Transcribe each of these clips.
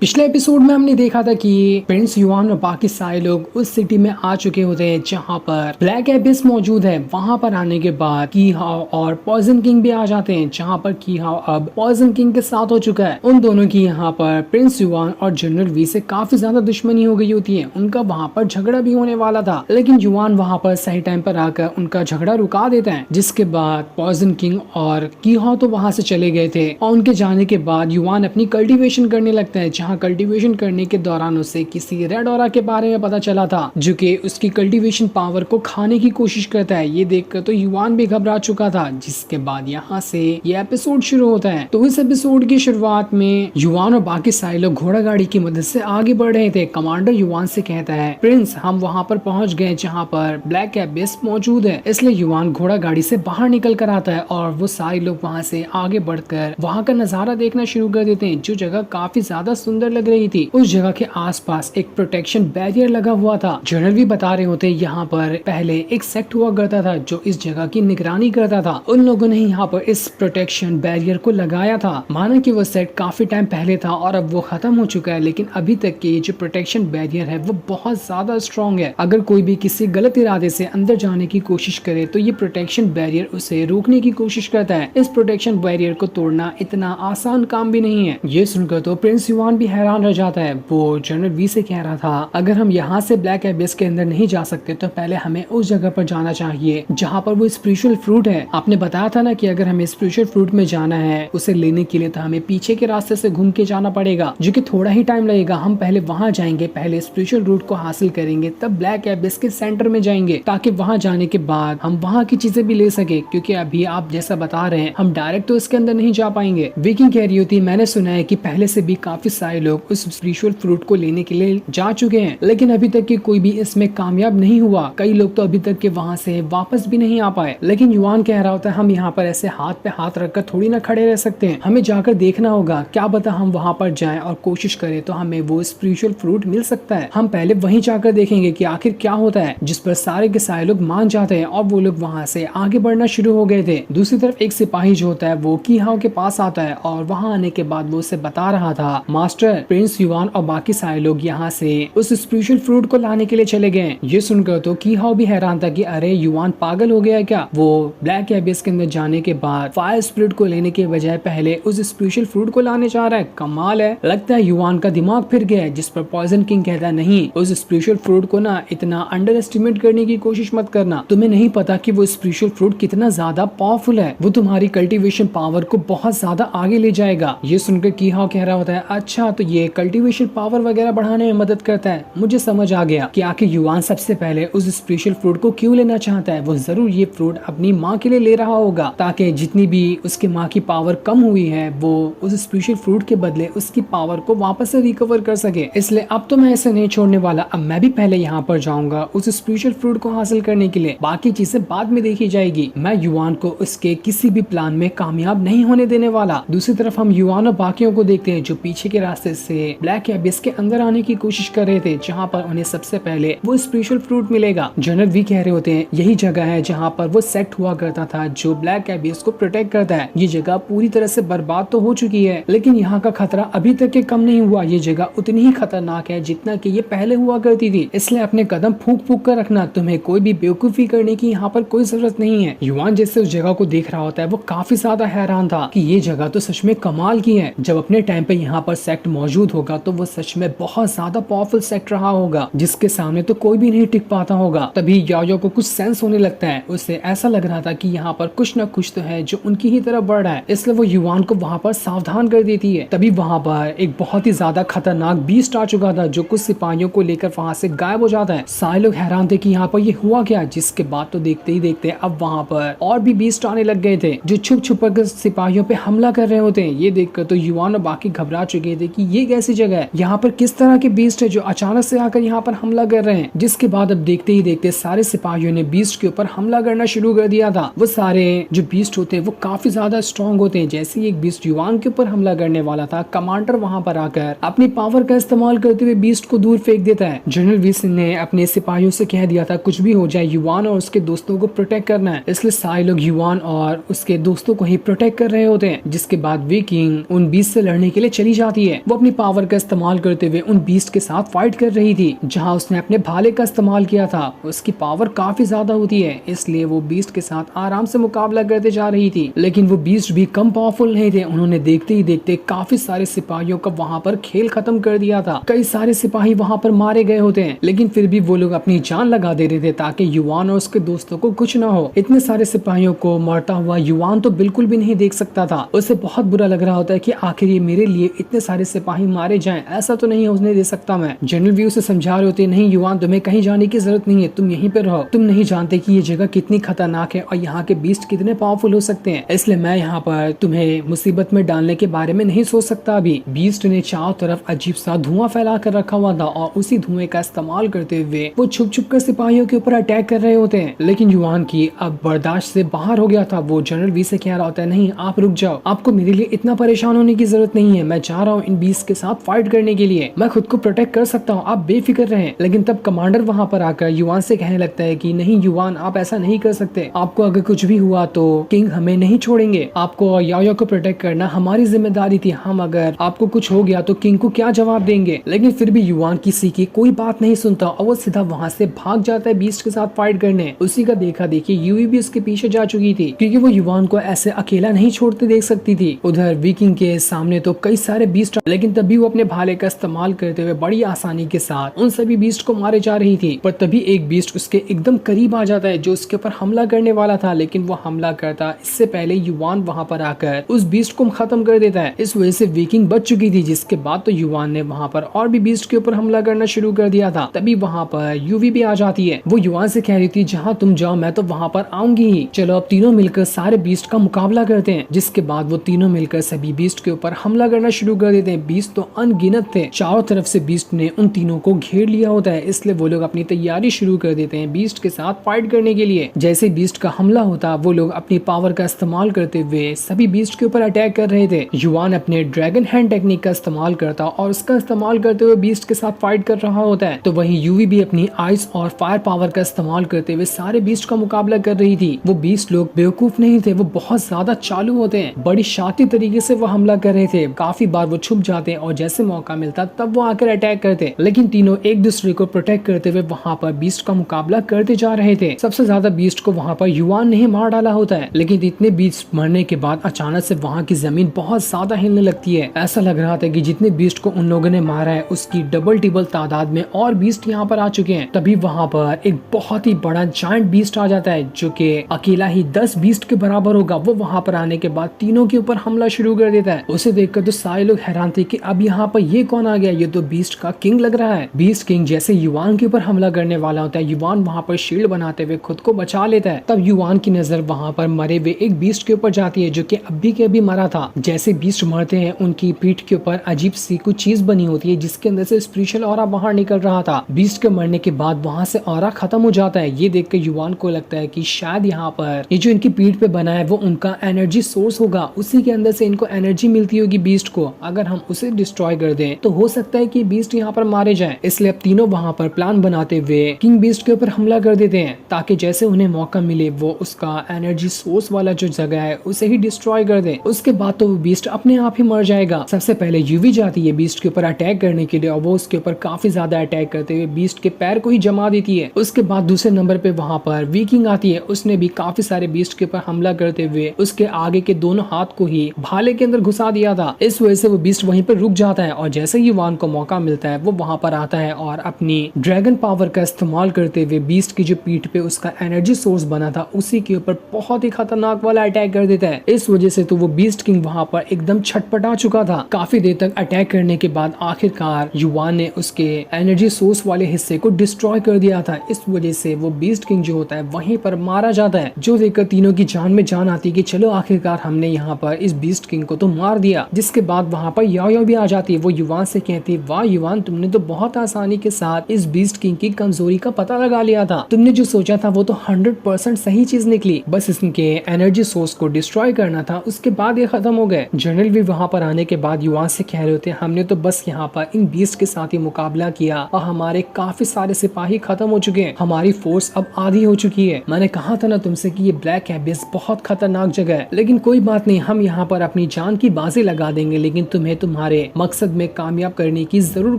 पिछले एपिसोड में हमने देखा था कि प्रिंस युआन और बाकी सारे लोग उस सिटी में आ चुके होते हैं जहां पर ब्लैक एबिस मौजूद है। वहां पर आने के बाद की हाउ और पॉइजन किंग भी आ जाते हैं, जहां पर की हाउ अब पॉइजन किंग के साथ हो चुका है। उन दोनों की यहाँ पर प्रिंस युआन और जनरल वी से काफी ज्यादा दुश्मनी हो गई होती है। उनका वहाँ पर झगड़ा भी होने वाला था, लेकिन युआन वहाँ पर सही टाइम पर आकर उनका झगड़ा रुका देता है। जिसके बाद पॉइजन किंग और की हाउ तो वहाँ से चले गए थे और उनके जाने के बाद युआन अपनी कल्टीवेशन करने लगता है, जहाँ कल्टीवेशन करने के दौरान उसे किसी रेड ऑरा के बारे में पता चला था जो कि उसकी कल्टीवेशन पावर को खाने की कोशिश करता है। ये देखकर तो युआन भी घबरा चुका था। जिसके बाद यहाँ से ये एपिसोड शुरू होता है। तो इस एपिसोड की शुरुआत में युआन और बाकी सारे लोग घोड़ा गाड़ी की मदद से आगे बढ़ रहे थे। कमांडर युआन से कहता है, प्रिंस हम वहाँ पर पहुँच गए जहाँ पर ब्लैक एबिस मौजूद है। इसलिए युआन घोड़ा गाड़ी से बाहर निकल कर आता है और वो सारे लोग वहाँ से आगे बढ़कर वहाँ का नजारा देखना शुरू कर देते हैं, जो जगह काफी ज्यादा सुंदर लग रही थी। उस जगह के आसपास एक प्रोटेक्शन बैरियर लगा हुआ था। जनरल भी बता रहे होते यहाँ पर पहले एक सेक्ट हुआ करता था जो इस जगह की निगरानी करता था। उन लोगों ने यहाँ पर इस प्रोटेक्शन बैरियर को लगाया था। माना कि वो सेट काफी टाइम पहले था और अब वो खत्म हो चुका है, लेकिन अभी तक के जो प्रोटेक्शन बैरियर है वो बहुत ज्यादा स्ट्रॉन्ग है। अगर कोई भी किसी गलत इरादे से अंदर जाने की कोशिश करे तो ये प्रोटेक्शन बैरियर उसे रोकने की कोशिश करता है। इस प्रोटेक्शन बैरियर को तोड़ना इतना आसान काम भी नहीं है। ये सुनकर तो प्रिंस युआन भी हैरान रह जाता है। वो जनरल वी से कह रहा था, अगर हम यहाँ से ब्लैक एबिस के अंदर नहीं जा सकते तो पहले हमें उस जगह पर जाना चाहिए जहाँ पर वो स्पिरिचुअल फ्रूट है। आपने बताया था ना कि अगर हमें स्पिरिचुअल फ्रूट में जाना है उसे लेने के लिए तो हमें पीछे के रास्ते से घूम के जाना पड़ेगा, जो कि थोड़ा ही टाइम लगेगा। हम पहले वहाँ जाएंगे, पहले स्पिरिचुअल रूट को हासिल करेंगे, तब ब्लैक एबिस के सेंटर में जाएंगे, ताकि वहाँ जाने के बाद हम वहाँ की चीजें भी ले सके। क्योंकि अभी आप जैसा बता रहे हैं हम डायरेक्ट तो इसके अंदर नहीं जा पाएंगे। विकिंग कह रही होती, मैंने सुना है कि पहले से भी काफी सारे लोग उस स्पिरिचुअल फ्रूट को लेने के लिए जा चुके हैं, लेकिन अभी तक कि कोई भी इसमें कामयाब नहीं हुआ। कई लोग तो अभी तक के वहाँ से वापस भी नहीं आ पाए। लेकिन युआन कह रहा होता है, हम यहाँ पर ऐसे हाथ पे हाथ रखकर थोड़ी ना खड़े रह सकते हैं, हमें जाकर देखना होगा। क्या पता हम वहाँ पर जाएं और कोशिश करें तो हमें वो स्पिरिचुअल फ्रूट मिल सकता है। हम पहले वहीं जाकर देखेंगे कि आखिर क्या होता है। जिस पर सारे के सारे लोग मान जाते हैं और वो लोग वहाँ से आगे बढ़ना शुरू हो गए थे। दूसरी तरफ एक सिपाही जो होता है वो की हाउ के पास आता है और वहाँ आने के बाद वो उसे बता रहा था, मास्टर प्रिंस युआन और बाकी सारे लोग यहाँ से उस स्पिरिचुअल फ्रूट को लाने के लिए चले गए। ये सुनकर तो की हाउ भी हैरान था कि अरे युआन पागल हो गया क्या। वो ब्लैक एबिस के अंदर जाने के बाद फायर स्पिरिट को लेने के बजाय पहले उस स्पिरिचुअल फ्रूट को लाने जा रहा है। कमाल है, लगता है युआन का दिमाग फिर गया है। जिस पर पॉइजन किंग कहता है, नहीं उस स्पिरिचुअल फ्रूट को ना इतना अंडर एस्टिमेट करने की कोशिश मत करना। तुम्हें नहीं पता कि वो स्पिरिचुअल फ्रूट कितना ज्यादा पावरफुल है, वो तुम्हारी कल्टीवेशन पावर को बहुत ज्यादा आगे ले जाएगा। ये सुनकर की हाउ कह रहा होता है, अच्छा तो ये कल्टीवेशन पावर वगैरह बढ़ाने में मदद करता है। मुझे समझ आ गया कि आखिर युआन सबसे पहले उस स्पिरिचुअल फ्रूट को क्यों लेना चाहता है। वो जरूर ये फ्रूट अपनी माँ के लिए ले रहा होगा, ताकि जितनी भी उसकी माँ की पावर कम हुई है वो उस स्पिरिचुअल फ्रूट के बदले उसकी पावर को वापस से रिकवर कर सके। इसलिए अब तो मैं ऐसे नहीं छोड़ने वाला, अब मैं भी पहले यहाँ पर जाऊंगा उस स्पिरिचुअल फ्रूट को हासिल करने के लिए। बाकी चीजें बाद में देखी जाएगी। मैं युआन को उसके किसी भी प्लान में कामयाब नहीं होने देने वाला। दूसरी तरफ हम युआन और बाकियों को देखते हैं जो पीछे के रास्ते से ब्लैक एबिस के अंदर आने की कोशिश कर रहे थे, जहाँ पर उन्हें सबसे पहले वो स्पिरिचुअल फ्रूट मिलेगा। जनरल भी कह रहे होते हैं, यही जगह है जहाँ पर वो सेक्ट हुआ करता था जो ब्लैक एबिस को प्रोटेक्ट करता है। ये जगह पूरी तरह से बर्बाद तो हो चुकी है, लेकिन यहाँ का खतरा अभी तक के कम नहीं हुआ। ये जगह उतनी ही खतरनाक है जितना कि ये पहले हुआ करती थी। इसलिए अपने कदम फूंक फूंक कर रखना, तुम्हें कोई भी बेवकूफी करने की यहाँ पर कोई जरूरत नहीं है। युआन जैसे उस जगह को देख रहा होता है वो काफी ज्यादा हैरान था कि ये जगह तो सच में कमाल की है। जब अपने टाइम पे यहाँ पर सेक्ट मौजूद होगा तो वो सच में बहुत ज्यादा पावरफुल सेक्ट रहा होगा, जिसके सामने तो कोई भी नहीं टिक पाता होगा। तभी याओ को कुछ सेंस होने लगता है। उसे ऐसा लग रहा था कि यहाँ पर कुछ न कुछ तो है जो उनकी ही तरफ बढ़ रहा है। इसलिए वो युआन को वहाँ पर सावधान कर देती है। तभी वहाँ पर एक बहुत ही ज्यादा खतरनाक बीस्ट आ चुका था जो कुछ सिपाहियों को लेकर वहाँ से गायब हो जाता है। सारे लोग हैरान थे कि यहाँ पर ये हुआ क्या। जिसके बाद तो देखते ही देखते अब वहाँ पर और भी बीस्ट आने लग गए थे जो छुप छुप कर सिपाहियों पे हमला कर रहे होते हैं। ये देखकर तो युआन और बाकी घबरा चुके थे कि ये कैसी जगह है, यहाँ पर किस तरह के बीस्ट है जो अचानक से आकर यहाँ पर हमला कर रहे हैं। जिसके बाद अब देखते ही देखते सारे सिपाहियों ने बीस्ट के ऊपर हमला करना शुरू कर दिया था। वो सारे जो बीस्ट होते हैं वो काफी ज्यादा स्ट्रॉन्ग होते हैं। जैसे ही एक बीस्ट युआन के ऊपर हमला करने वाला था, कमांडर वहाँ पर आकर अपनी पावर का इस्तेमाल करते हुए बीस्ट को दूर फेंक देता है। जनरल विस ने अपने सिपाहियों से कह दिया था कुछ भी हो जाए युआन और उसके दोस्तों को प्रोटेक्ट करना है। इसलिए सारे लोग युआन और उसके दोस्तों को ही प्रोटेक्ट कर रहे होते हैं। जिसके बाद विकिंग उन बीस्ट से लड़ने के लिए चली जाती है। वो वो अपनी पावर का इस्तेमाल करते हुए उन बीस्ट के साथ फाइट कर रही थी। जहाँ उसने अपने भाले का इस्तेमाल किया था, उसकी पावर काफी ज्यादा होती है, इसलिए वो बीस्ट के साथ आराम से मुकाबला करते जा रही थी। लेकिन वो बीस्ट भी कम पावरफुल नहीं थे। उन्होंने देखते ही देखते काफी सारे सिपाहियों का वहाँ पर खेल खत्म कर दिया था। कई सारे सिपाही वहाँ पर मारे गए होते हैं, लेकिन फिर भी वो लोग अपनी जान लगा दे रहे थे ताकि युवान और उसके दोस्तों को कुछ ना हो। इतने सारे सिपाहियों को मरता हुआ युवान तो बिल्कुल भी नहीं देख सकता था। उसे बहुत बुरा लग रहा होता है कि आखिर ये मेरे लिए इतने सारे सिपाही मारे जाएं, ऐसा तो नहीं होने दे सकता मैं। जनरल वी उसे समझा रहे होते, नहीं युवान, तुम्हें कहीं जाने की जरूरत नहीं है, तुम यहीं पे रहो। तुम नहीं जानते कि ये जगह कितनी खतरनाक है और यहाँ के बीस्ट कितने पावरफुल हो सकते हैं, इसलिए मैं यहाँ पर तुम्हें मुसीबत में डालने के बारे में नहीं सोच सकता। अभी बीस्ट ने चारों तरफ अजीब सा धुआं फैला कर रखा हुआ था और उसी धुएं का इस्तेमाल करते हुए वो छुप छुप कर सिपाहियों के ऊपर अटैक कर रहे होते हैं। लेकिन युवान की अब बर्दाश्त से बाहर हो गया था। वो जनरल वी से कह रहा होता है, नहीं आप रुक जाओ, आपको मेरे लिए इतना परेशान होने की जरूरत नहीं है, मैं जा रहा हूँ इन बीस्ट के साथ फाइट करने के लिए, मैं खुद को प्रोटेक्ट कर सकता हूँ, आप बेफिक्र रहें। लेकिन तब कमांडर वहाँ पर आकर युवान से कहने लगता है कि नहीं युवान, आप ऐसा नहीं कर सकते, आपको अगर कुछ भी हुआ तो किंग हमें नहीं छोड़ेंगे, आपको और याओ को प्रोटेक्ट करना हमारी जिम्मेदारी थी, हम अगर आपको कुछ हो गया तो किंग को क्या जवाब देंगे। लेकिन फिर भी युवान किसी की कोई बात नहीं सुनता और वो सीधा वहाँ से भाग जाता है बीस्ट के साथ फाइट करने। उसी का देखा देखी यूवी भी उसके पीछे जा चुकी थी, क्योंकि वो युवान को ऐसे अकेला नहीं छोड़ते देख सकती थी। उधर विकिंग के सामने तो कई सारे बीस्ट, लेकिन तभी वो अपने भाले का इस्तेमाल करते हुए बड़ी आसानी के साथ उन सभी बीस्ट को मारे जा रही थी। पर तभी एक बीस्ट उसके एकदम करीब आ जाता है जो उसके ऊपर हमला करने वाला था, लेकिन वो हमला करता इससे पहले युवान वहाँ पर आकर उस बीस्ट को खत्म कर देता है। इस वजह से विकिंग बच चुकी थी, जिसके बाद तो युवान ने वहाँ पर और भी बीस्ट के ऊपर हमला करना शुरू कर दिया था। तभी वहाँ पर यूवी भी आ जाती है। वो युवान से कह रही थी, जहाँ तुम जाओ मैं तो वहाँ पर आऊंगी ही, चलो अब तीनों मिलकर सारे बीस्ट का मुकाबला करते हैं। जिसके बाद वो तीनों मिलकर सभी बीस्ट के ऊपर हमला करना शुरू कर देते हैं। बीस्ट तो अनगिनत थे, चारों तरफ से बीस्ट ने उन तीनों को घेर लिया होता है, इसलिए वो लोग अपनी तैयारी शुरू कर देते हैं बीस्ट के साथ फाइट करने के लिए। जैसे बीस्ट का हमला होता, वो लोग अपनी पावर का इस्तेमाल करते हुए सभी बीस्ट के ऊपर अटैक कर रहे थे। युवान अपने ड्रैगन हैंड टेक्निक का इस्तेमाल करता और उसका इस्तेमाल करते हुए बीस्ट के साथ फाइट कर रहा होता है। तो वहीं यूवी भी अपनी आइस और फायर पावर का इस्तेमाल करते हुए सारे बीस्ट का मुकाबला कर रही थी। वो बीस्ट लोग बेवकूफ नहीं थे, वो बहुत ज्यादा चालू होते हैं, बड़ी शातिर तरीके से वो हमला कर रहे थे। काफी बार वो छुप जाते और जैसे मौका मिलता तब वो आकर अटैक करते, लेकिन तीनों एक दूसरे को प्रोटेक्ट करते हुए वहाँ पर बीस्ट का मुकाबला करते जा रहे थे। सबसे ज्यादा बीस्ट को वहाँ पर युवान ने ही मार डाला होता है, लेकिन इतने बीस्ट मरने के बाद अचानक से वहाँ की जमीन बहुत ज्यादा हिलने लगती है। ऐसा लग रहा था कि जितने बीस्ट को उन लोगों ने मारा है उसकी डबल टिबल तादाद में और बीस्ट यहाँ पर आ चुके हैं। तभी वहाँ पर एक बहुत ही बड़ा जायंट बीस्ट आ जाता है जो कि अकेला ही 10 बीस्ट के बराबर होगा। वो वहाँ पर आने के बाद तीनों के ऊपर हमला शुरू कर देता है। उसे देखकर तो सारे लोग हैरान थे कि अब यहाँ पर ये कौन आ गया, ये तो बीस्ट का किंग लग रहा है। बीस्ट किंग जैसे युवान के ऊपर हमला करने वाला होता है, युवान वहाँ पर शील्ड बनाते हुए खुद को बचा लेता है। तब युवान की नजर वहाँ पर मरे हुए एक बीस्ट के ऊपर जाती है जो कि अभी के अभी मरा था। जैसे बीस्ट मरते हैं उनकी पीठ के ऊपर अजीब सी कुछ चीज बनी होती है जिसके अंदर से स्पिरिचुअल ऑरा बाहर निकल रहा था। बीस्ट के मरने के बाद वहाँ से ऑरा खत्म हो जाता है। ये देख के युवान को लगता है कि शायद यहाँ पर ये जो इनकी पीठ पे बना है वो उनका एनर्जी सोर्स होगा, उसी के अंदर से इनको एनर्जी मिलती होगी बीस्ट को। अगर हम उसे डिस्ट्रॉय कर दें तो हो सकता है कि बीस्ट यहाँ पर मारे जाएं। इसलिए अब तीनों वहाँ पर प्लान बनाते हुए किंग बीस्ट के ऊपर हमला कर देते हैं ताकि जैसे उन्हें मौका मिले वो उसका एनर्जी सोर्स वाला जो जगह है उसे ही डिस्ट्रॉय कर दे। उसके बाद तो बीस्ट अपने आप ही मर जाएगा। सबसे पहले यूवी जाती है बीस्ट के ऊपर अटैक करने के लिए और वो उसके ऊपर काफी ज्यादा अटैक करते हुए बीस्ट के पैर को ही जमा देती है। उसके बाद दूसरे नंबर पे वहाँ पर विकिंग आती है, उसने भी काफी सारे बीस्ट के ऊपर हमला करते हुए उसके आगे के दोनों हाथ को ही भाले के अंदर घुसा दिया था। इस वजह से वो बीस्ट वहीं पर रुक जाता है और जैसे ही युवान को मौका मिलता है वो वहाँ पर आता है और अपनी ड्रैगन पावर का इस्तेमाल करते हुए बीस्ट की जो पीठ पे उसका एनर्जी सोर्स बना था उसी के ऊपर बहुत ही खतरनाक वाला अटैक कर देता है। इस वजह से तो वो बीस्ट किंग वहाँ पर एकदम छटपटा चुका था। काफी देर तक अटैक करने के बाद आखिरकार युवान ने उसके एनर्जी सोर्स वाले हिस्से को डिस्ट्रॉय कर दिया था। इस वजह से वो बीस्ट किंग जो होता है वहीं पर मारा जाता है, जो देखकर तीनों की जान में जान आती है कि चलो आखिरकार हमने यहाँ पर इस बीस्ट किंग को तो मार दिया। जिसके बाद वहाँ पर याओ भी आ जाती है। वो युवान से कहती है, वाह युवान, तुमने तो बहुत आसानी के साथ इस बीस्ट किंग की कमजोरी का पता लगा लिया था। तुमने जो सोचा था वो तो 100% सही चीज निकली, बस इसके एनर्जी सोर्स को डिस्ट्रॉय करना था, उसके बाद ये खत्म हो गए। जनरल भी वहाँ पर आने के बाद युवान से कह रहे होते हैं, हमने तो बस यहाँ पर इन बीस्ट के साथ ही मुकाबला किया और हमारे काफी सारे सिपाही खत्म हो चुके हैं, हमारी फोर्स अब आधी हो चुकी है। मैंने कहा था ना तुमसे कि ये ब्लैक एबिस बहुत खतरनाक जगह है, लेकिन कोई बात नहीं, हम यहाँ पर अपनी जान की बाजी लगा देंगे, लेकिन तुम्हें तो तुम्हारे मकसद में कामयाब करने की जरूर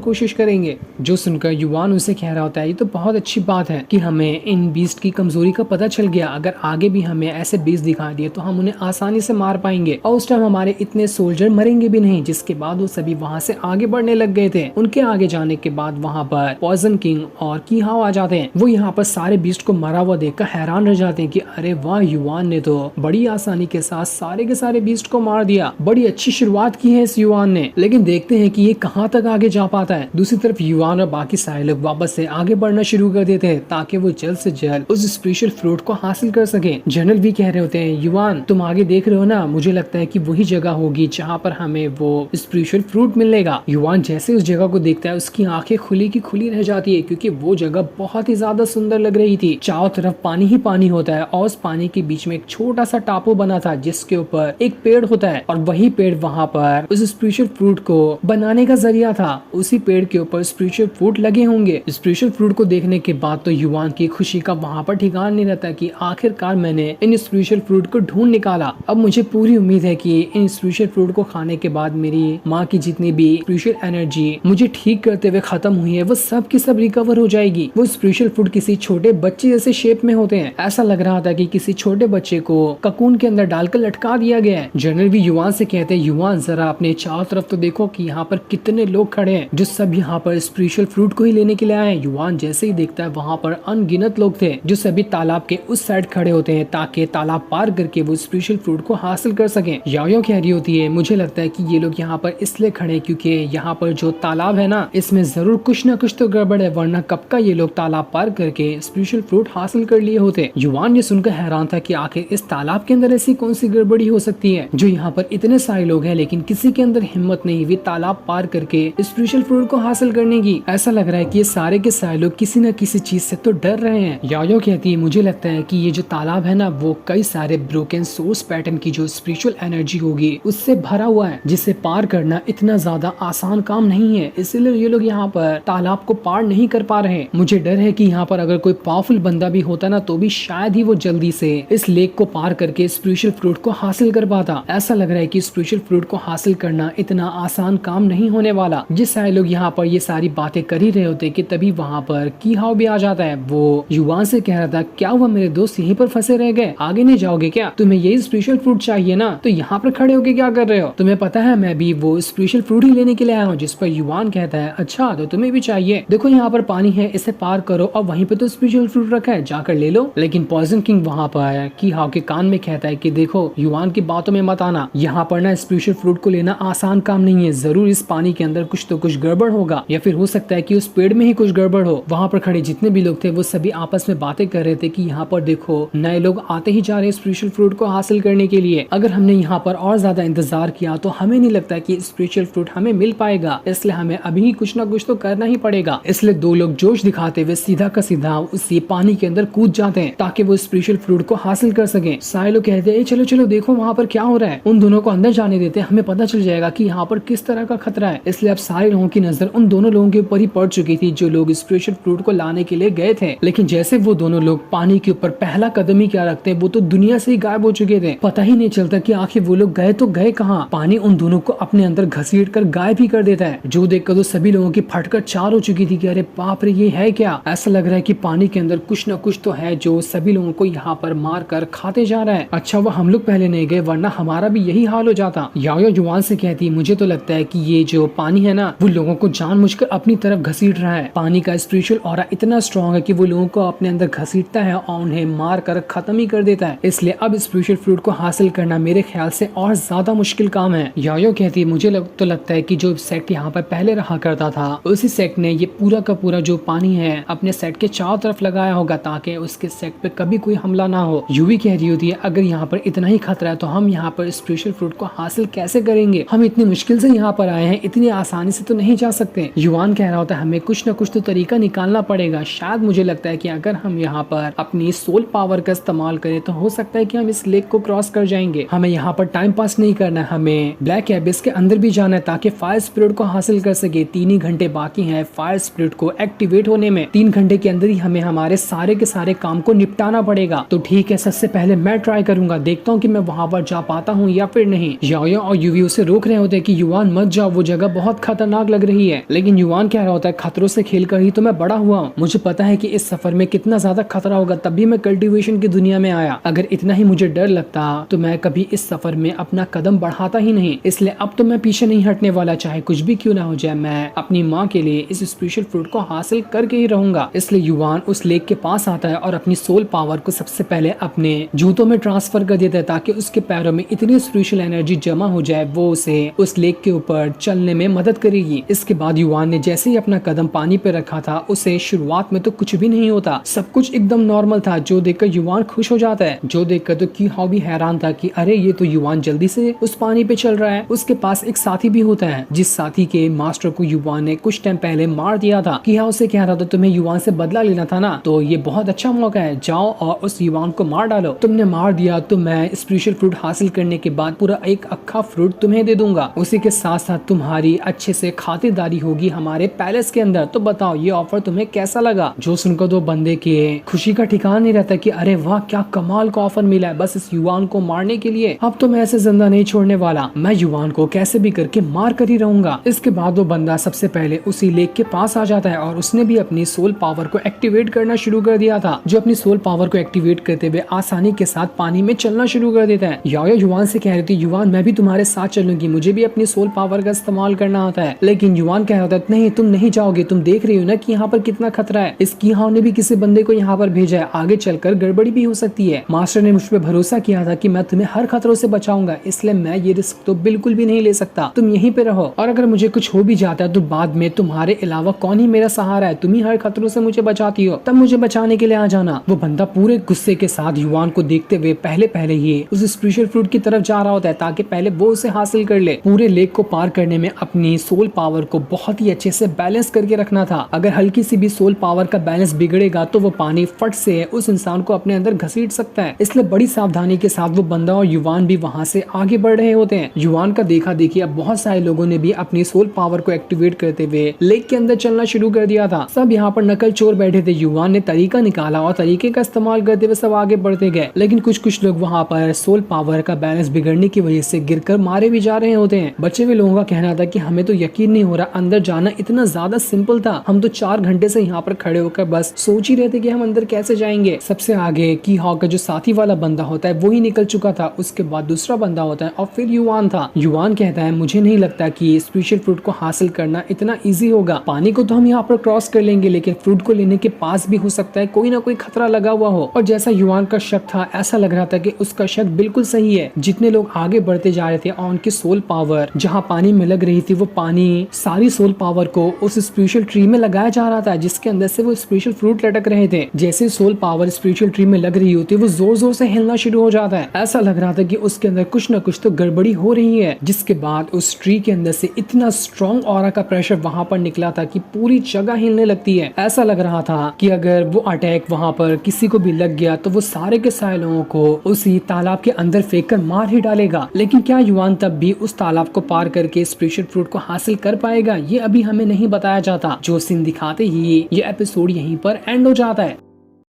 कोशिश करेंगे। जो सुनकर युवान उसे कह रहा होता है ये तो बहुत अच्छी बात है कि हमें इन बीस्ट की कमजोरी का पता चल गया, अगर आगे भी हमें ऐसे बीस्ट दिखा दिए तो हम उन्हें आसानी से मार पाएंगे और उस टाइम हमारे इतने सोल्जर मरेंगे भी नहीं। जिसके बाद वो सभी वहाँ से आगे बढ़ने लग गए थे। उनके आगे जाने के बाद वहाँ पर पॉइजन किंग और की हाओ आ जाते हैं। वो यहाँ पर सारे बीस्ट को मरा हुआ देखकर हैरान रह जाते हैं कि अरे वाह, युवान ने तो बड़ी आसानी के साथ सारे के सारे बीस्ट को मार दिया, बड़ी अच्छी शुरुआत की है इस युवान ने। लेकिन देखते हैं कि ये कहाँ तक आगे जा पाता है। दूसरी तरफ युवान और बाकी सारे लोग वापस से आगे बढ़ना शुरू कर देते हैं ताकि वो जल्द से जल्द उस स्पेशल फ्रूट को हासिल कर सके। जनरल भी कह रहे होते हैं युवान तुम आगे देख रहे हो ना, मुझे लगता है कि वही जगह होगी जहाँ पर हमें वो स्पेशल फ्रूट मिलेगा। युवान जैसे उस जगह को देखता है उसकी आंखें खुली की खुली रह जाती है क्योंकि वो जगह बहुत ही ज्यादा सुंदर लग रही थी। चारों तरफ पानी ही पानी होता है और उस पानी के बीच में एक छोटा सा टापू बना था जिसके ऊपर एक पेड़ होता है और वही पेड़ वहाँ पर उस स्पेशल फ्रूट को बनाने का जरिया था। उसी पेड़ के ऊपर स्पेशल फ्रूट लगे होंगे। स्पेशल फ्रूट को देखने के बाद तो युवान की खुशी का वहाँ पर ठिकाना नहीं रहता कि आखिरकार मैंने इन स्पेशल फ्रूट को ढूंढ निकाला। अब मुझे पूरी उम्मीद है कि इन स्पेशल फ्रूट को खाने के बाद मेरी माँ की जितनी भी स्पेशल एनर्जी मुझे ठीक करते हुए खत्म हुई है वो सब की सब रिकवर हो जाएगी। वो स्पेशल फ्रूट किसी छोटे बच्चे जैसे शेप में होते हैं। ऐसा लग रहा था कि किसी छोटे बच्चे को ककून के अंदर डालकर लटका दिया गया है। जनरल भी युवान से कहते हैं युवान जरा अपने चारों तरफ तो देखो कि यहाँ पर कितने लोग खड़े हैं जो सब यहाँ पर स्पेशल फ्रूट को ही लेने के लिए आए हैं। युवान जैसे ही देखता है वहाँ पर अनगिनत लोग थे जो सभी तालाब के उस साइड खड़े होते हैं ताकि तालाब पार करके वो स्पेशल फ्रूट को हासिल कर सकें। याओ कह रही होती है मुझे लगता है कि ये लोग यहाँ पर इसलिए खड़े क्योंकि यहाँ पर जो तालाब है ना इसमें जरूर कुछ न कुछ तो गड़बड़ है, वरना कब का ये लोग तालाब पार करके स्पेशल फ्रूट हासिल कर लिए होते। युवान ये सुनकर हैरान था कि आखिर इस तालाब के अंदर ऐसी कौन सी गड़बड़ी हो सकती है जो यहाँ पर इतने सारे लोग हैं लेकिन किसी के अंदर हिम्मत नहीं हुई तालाब पार करके स्पेशल फ्रूट को हासिल करने की। ऐसा लग रहा है कि ये सारे के सारे लोग किसी न किसी चीज से तो डर रहे हैं। याओ कहती है मुझे लगता है कि ये जो तालाब है ना वो कई सारे ब्रोकन सोर्स पैटर्न की जो स्पिरिचुअल एनर्जी होगी उससे भरा हुआ है जिसे पार करना इतना ज्यादा आसान काम नहीं है, इसलिए ये लोग यहाँ पर तालाब को पार नहीं कर पा रहे। मुझे डर है कि यहाँ पर अगर कोई पावरफुल बंदा भी होता ना तो भी शायद ही वो जल्दी से इस लेक को पार करके स्पिरिचुअल फ्रूट को हासिल कर पाता। ऐसा लग रहा है कि स्पिरिचुअल फ्रूट को हासिल करना इतना आसान काम नहीं होने वाला। जिस सारे लोग यहाँ पर ये सारी बातें कर ही रहे होते कि तभी वहाँ पर की हाओ भी आ जाता है। वो युवान से कह रहा था क्या हुआ मेरे दोस्त यहीं पर फंसे रह गए, आगे नहीं जाओगे क्या? तुम्हें यही स्पेशल फ्रूट चाहिए ना, तो यहाँ पर खड़े होके क्या कर रहे हो? तुम्हें पता है मैं भी वो स्पेशल फ्रूट ही लेने के लिए आया हूँ। जिस पर युवान कहता है अच्छा तो तुम्हें भी चाहिए, देखो यहाँ पर पानी है इसे पार करो और वहीं पे तो स्पेशल फ्रूट रखा है जाकर ले लो। लेकिन पॉइजन किंग वहाँ पर की हाओ के कान में कहता है कि देखो युवान की बातों में मत आना, यहाँ पर ना स्पेशल फ्रूट को लेना आसान काम नहीं है, जरूर इस पानी के अंदर कुछ तो कुछ गड़बड़ होगा या फिर हो सकता है कि उस पेड़ में ही कुछ गड़बड़ हो। वहाँ पर खड़े जितने भी लोग थे वो सभी आपस में बातें कर रहे थे कि यहाँ पर देखो नए लोग आते ही जा रहे हैं स्पेशल फ्रूट को हासिल करने के लिए, अगर हमने यहाँ पर और ज्यादा इंतजार किया तो हमें नहीं लगता कि स्पेशल फ्रूट हमें मिल पाएगा, इसलिए हमें अभी कुछ ना कुछ तो करना ही पड़ेगा। इसलिए दो लोग जोश दिखाते हुए सीधा का सीधा उसी पानी के अंदर कूद जाते हैं ताकि वो स्पेशल फ्रूट को हासिल कर सके। सारे लोग कहते हैं चलो चलो देखो वहाँ पर क्या हो रहा है, उन दोनों को अंदर जाने देते हैं, हमें पता चल जाएगा कि यहाँ पर किस तरह का खतरा है। इसलिए अब सारे लोगों की नजर उन दोनों लोगों के ऊपर ही पड़ चुकी थी जो लोग स्पेशल फ्रूट को लाने के लिए गए थे। लेकिन जैसे वो दोनों लोग पानी के ऊपर पहला कदम ही क्या रखते हैं वो तो दुनिया से ही गायब हो चुके थे। पता ही नहीं चलता कि आखिर वो लोग गए तो गए कहाँ। पानी उन दोनों को अपने अंदर घसीट कर गायब ही कर देता है, जो देखकर तो सभी लोगों की फटकर चार हो चुकी थी कि अरे बाप रे ये है क्या। ऐसा लग रहा है कि पानी के अंदर कुछ न कुछ तो है जो सभी लोगों को यहाँ पर मार कर खाते जा रहा है। अच्छा वो हम लोग पहले नहीं गए वरना हमारा भी यही हाल हो जाता। याओ जुआन से कहती मुझे तो लगता है कि ये जो पानी है ना वो लोगों को जानबूझकर अपनी तरफ घसीट रहा है। पानी का स्पिरिचुअल ऑरा इतना स्ट्रॉन्ग है कि वो लोगों को अपने अंदर घसीटता है और उन्हें मार कर खत्म ही कर देता है। इसलिए अब स्पिरिचुअल फ्रूट को हासिल करना मेरे ख्याल से और ज्यादा मुश्किल काम है। याओ कहती है मुझे तो लगता है कि जो सेक्ट यहाँ पर पहले रहा करता था उसी सेक्ट ने ये पूरा का पूरा जो पानी है अपने सेट के चारों तरफ लगाया होगा ताकि उसके सेक्ट पे कभी कोई हमला ना हो। यूवी कह रही होती है अगर यहाँ पर इतना ही खतरा है तो हम यहाँ पर स्पेशल फ्रूट को हासिल कैसे करेंगे, हम इतनी मुश्किल से यहाँ पर आए हैं, इतनी आसानी से तो नहीं जा सकते। युवान कह रहा होता है हमें कुछ न कुछ तो तरीका निकालना पड़ेगा। शायद मुझे लगता है कि अगर हम यहाँ पर अपनी सोल पावर का इस्तेमाल करें तो हो सकता है कि हम इस लेक को क्रॉस कर जाएंगे। हमें यहाँ पर टाइम पास नहीं करना है, हमें ब्लैक एबिस के अंदर भी जाना है ताकि फायर स्पिरिट को हासिल कर सके। 3 ही घंटे बाकी हैं फायर स्पिरिट को एक्टिवेट होने में। 3 घंटे के अंदर ही हमें हमारे सारे के सारे काम को निपटाना पड़ेगा। तो ठीक है सबसे पहले मैं ट्राई करूंगा, देखता हूँ कि मैं वहां पर जा पाता हूँ या फिर नहीं। याओ और यूवी उसे रोक रहे होते कि युवान मत जाओ, वो जगह बहुत खतरनाक लग रही है। लेकिन युवान कह रहा होता है खतरों से खेलकर ही तो मैं बड़ा हुआ हूँ, मुझे पता है कि इस सफर में कितना ज्यादा खतरा होगा, तभी मैं कल्टीवेशन की दुनिया में आया। अगर इतना ही मुझे डर लगता तो मैं कभी इस सफर में अपना कदम बढ़ाता ही नहीं। इसलिए अब तो मैं पीछे नहीं हटने वाला, चाहे कुछ भी क्यों ना हो जाए। मैं अपनी माँ के लिए इस स्पेशल फ्रूट को हासिल करके ही रहूंगा। इसलिए युवान उस लेक के पास आता है और अपनी सोल पावर को सबसे पहले अपने जूतों में ट्रांसफर कर देता है, ताकि उसके पैरों में इतनी स्पेशल एनर्जी जमा हो जाए वो उसे उस लेक के ऊपर चलने में मदद करेगी। इसके बाद युवान ने जैसे ही अपना कदम पानी पे रखा था, उसे शुरुआत में तो कुछ भी नहीं होता, सब कुछ एकदम नॉर्मल था, जो देखकर युवान खुश हो जाता है। जो देखकर तो की हाउ भी हैरान था कि अरे ये तो युवान जल्दी से उस पानी पे चल रहा है। उसके पास एक साथी भी होता है, जिस साथी के मास्टर को युवान ने कुछ टाइम पहले मार दिया था। कि हाँ उसे कह रहा था तुम्हें युवान से बदला लेना था ना, तो ये बहुत अच्छा मौका है, जाओ और उस युवान को मार डालो। तुमने मार दिया तो मैं स्पेशल फ्रूट हासिल करने के बाद पूरा एक अक्खा फ्रूट तुम्हें दे दूंगा, उसी के साथ साथ तुम्हारी अच्छे से खातिरदारी होगी हमारे पैलेस के अंदर। तो बताओ ये ऑफर तुम्हें कैसा लगा। जो सुनकर दो बंदे के खुशी का ठिकाना नहीं रहता कि अरे वाह क्या कमाल का ऑफर मिला है बस इस युवान को मारने के लिए, अब तो मैं ऐसे जिंदा नहीं छोड़ने वाला, मैं युवान को कैसे भी करके मार कर ही रहूंगा। इसके बाद वो बंदा सबसे पहले उसी लेक के पास आ जाता है और उसने भी अपनी सोल पावर को एक्टिवेट करना शुरू कर दिया था, जो अपनी सोल पावर को एक्टिवेट करते हुए आसानी के साथ पानी में चलना शुरू कर देता है। याओ युवान से कह रही थी युवान मैं भी तुम्हारे साथ चलूंगी, मुझे भी अपनी सोल पावर का इस्तेमाल करना आता है। लेकिन युवान कह रहा था नहीं तुम नहीं जाओगे, तुम देख रही हो ना कि यहाँ पर कितना खतरा है, इस की हाउ ने भी किसी बंदे को यहाँ पर भेजा है, आगे चलकर गड़बड़ी भी हो सकती है। मास्टर ने मुझ पर भरोसा किया था कि मैं तुम्हें हर खतरों से बचाऊंगा, इसलिए मैं ये रिस्क तो बिल्कुल भी नहीं ले सकता, तुम यहीं पे रहो, और अगर मुझे कुछ हो भी जाता है तो बाद में तुम्हारे अलावा कौन ही मेरा सहारा है, तुम ही हर खतरों से मुझे बचाती हो, तब मुझे बचाने के लिए आ जाना। वो बंदा पूरे गुस्से के साथ युवान को देखते हुए पहले ही उस स्पेशल फ्रूट की तरफ जा रहा होता है, ताकि पहले वो उसे हासिल कर ले। पूरे लेक को पार करने में अपनी सोल पावर को बहुत ही अच्छे से बैलेंस करके रखना था, अगर हल्की सी भी सोल पावर का बैलेंस बिगड़ेगा तो वो पानी फट से उस इंसान को अपने अंदर घसीट सकता है। इसलिए बड़ी सावधानी के साथ वो बंदा और युवान भी वहाँ से आगे बढ़ रहे होते हैं। युवान का देखा देखी अब बहुत सारे लोगों ने भी अपनी सोल पावर को एक्टिवेट करते हुए लेक के अंदर चलना शुरू कर दिया था। सब यहाँ पर नकल चोर बैठे थे, युवान ने तरीका निकाला और तरीके का इस्तेमाल करते हुए सब आगे बढ़ते गए। लेकिन कुछ लोग वहाँ पर सोल पावर का बैलेंस बिगड़ने की वजह से गिरकर मारे भी जा रहे होते हैं। बचे हुए लोगों का कहना था कि हमें तो यकीन नहीं हो रहा, अंदर जाना इतना ज्यादा सिंपल था, हम तो 4 घंटे से यहाँ पर खड़े होकर बस सोच ही रहे थे कि हम अंदर कैसे जाएंगे। सबसे आगे की हाउ का जो साथी वाला बंदा होता है वो ही निकल चुका था, उसके बाद दूसरा बंदा होता है और फिर युवान था। युवान कहता है मुझे नहीं लगता कि स्पेशल फ्रूट को हासिल करना इतना इजी होगा, पानी को तो हम यहाँ पर क्रॉस कर लेंगे, लेकिन फ्रूट को लेने के पास भी हो सकता है कोई ना कोई खतरा लगा हुआ हो। और जैसा युवान का शक था, ऐसा लग रहा था कि उसका शक बिल्कुल सही है। जितने लोग आगे बढ़ते जा रहे थे और उनकी सोल पावर जहाँ पानी में लग रही थी, वो पानी सारी सोल पावर को उस स्पेशल ट्री में लगाया जा रहा था, जिसके अंदर से वो स्पेशल फ्रूट लटक रहे थे। जैसे सोल पावर स्पेशल ट्री में लग रही होती है, वो जोर जोर से हिलना शुरू हो जाता है। ऐसा लग रहा था कि उसके अंदर कुछ न कुछ तो गड़बड़ी हो रही है। जिसके बाद उस ट्री के अंदर से इतना स्ट्रॉन्ग ऑरा का प्रेशर वहां पर निकला था कि पूरी जगह हिलने लगती है। ऐसा लग रहा था कि अगर वो अटैक वहां पर किसी को भी लग गया तो वो सारे के सारे लोगों को उसी तालाब के अंदर फेंक कर मार ही डालेगा। लेकिन क्या युवान तब भी उस तालाब को पार करके स्पेशल फ्रूट को हासिल कर पाएगा, ये अभी हमें नहीं बताया जाता। जो सीन दिखाते ही ये एपिसोड यहीं पर एंड हो जाता है।